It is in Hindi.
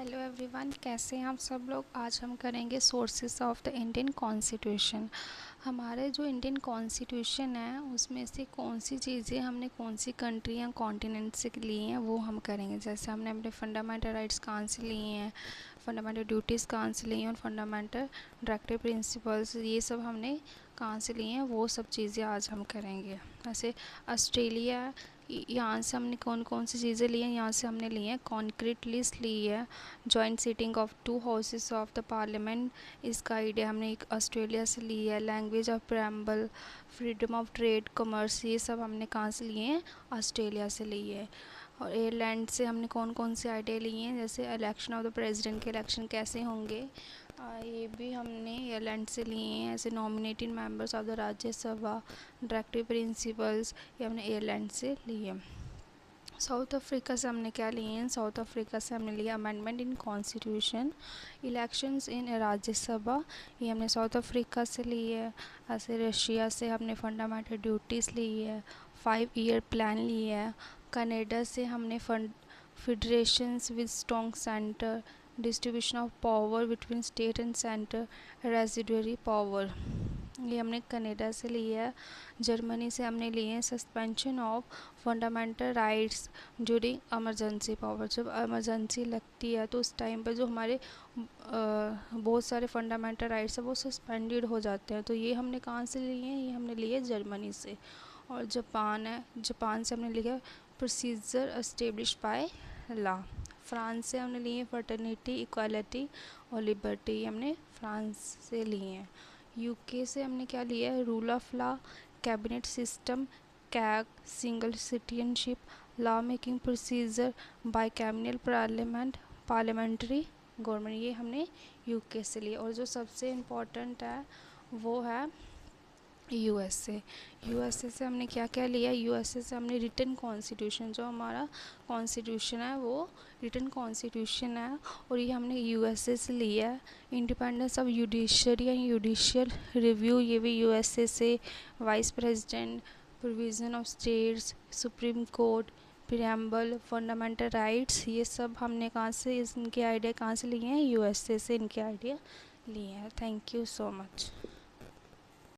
हेलो एवरीवन, कैसे हैं आप सब लोग। आज हम करेंगे sources of the Indian constitution. हमारे जो इंडियन कॉन्स्टिट्यूशन है उसमें से कौन सी चीज़ें हमने कौन सी कंट्री या कॉन्टिनेंट से ली हैं वो हम करेंगे। जैसे हमने अपने फंडामेंटल राइट्स कहाँ से लिए हैं, फंडामेंटल ड्यूटीज़ कहाँ से ली हैं और फंडामेंटल डायरेक्टिव प्रिंसिपल्स ये सब हमने कहाँ से लिए हैं, वो सब चीज़ें आज हम करेंगे। जैसे ऑस्ट्रेलिया, यहाँ से हमने कौन कौन सी चीज़ें ली हैं। यहाँ से हमने ली हैं कॉन्क्रीट लिस्ट ली है, joint sitting of 2 houses of the parliament, इसका आइडिया हमने एक ऑस्ट्रेलिया से ली है। Language of preamble, freedom of trade, commerce, ये सब हमने कहाँ से लिए हैं, ऑस्ट्रेलिया से लिए है। और एयरलैंड से हमने कौन कौन से आइडिया लिए हैं, जैसे इलेक्शन ऑफ द प्रेसिडेंट के इलेक्शन कैसे होंगे, ये भी हमने एयरलैंड से लिए हैं। ऐसे nominating members of the Rajya Sabha, directive principles, ये हमने एयरलैंड से लिए। साउथ अफ्रीका से हमने क्या लिए हैं, साउथ अफ्रीका से हमने लिया amendment in constitution, elections in Rajya Sabha, ये हमने साउथ अफ्रीका से ली है। ऐसे रशिया से हमने फंडामेंटल ड्यूटीज़ ली है, 5 ईयर प्लान ली है। कनाडा से हमने federations with strong centre, distribution of power between state and centre, residuary power, ये हमने कनाडा से लिया है। जर्मनी से हमने लिए हैं suspension of fundamental rights during emergency power, जब इमरजेंसी लगती है तो उस टाइम पर जो हमारे बहुत सारे फंडामेंटल राइट्स हैं वो सस्पेंडेड हो जाते हैं। तो ये हमने कहाँ से लिए हैं, ये हमने लिए जर्मनी से। और जापान है, जापान से हमने लिया procedure establish by law. France से हमने लिए फर्टर्निटी, इक्वालिटी और लिबर्टी, ये हमने फ्रांस से लिए हैं। यूके से हमने क्या लिया है, rule of law, cabinet system, CAG, single citizenship, law making procedure, bicameral parliament, parliamentary government, ये हमने यूके से लिया। और जो सबसे इम्पोर्टेंट है वो है यूएसए। यूएसए से हमने क्या क्या लिया, यूएसए से हमने रिटन कॉन्स्टिट्यूशन, जो हमारा कॉन्स्टिट्यूशन है वो रिटन कॉन्स्टिट्यूशन है और ये हमने यूएसए से लिया है। Independence of judiciary and judicial review, ये भी यूएसए से। Vice president, provision of states, supreme court, preamble, fundamental rights, ये सब हमने कहाँ से, इनके आइडिया कहाँ से लिए हैं, यूएसए से इनके आइडिया लिए हैं। Thank you so much.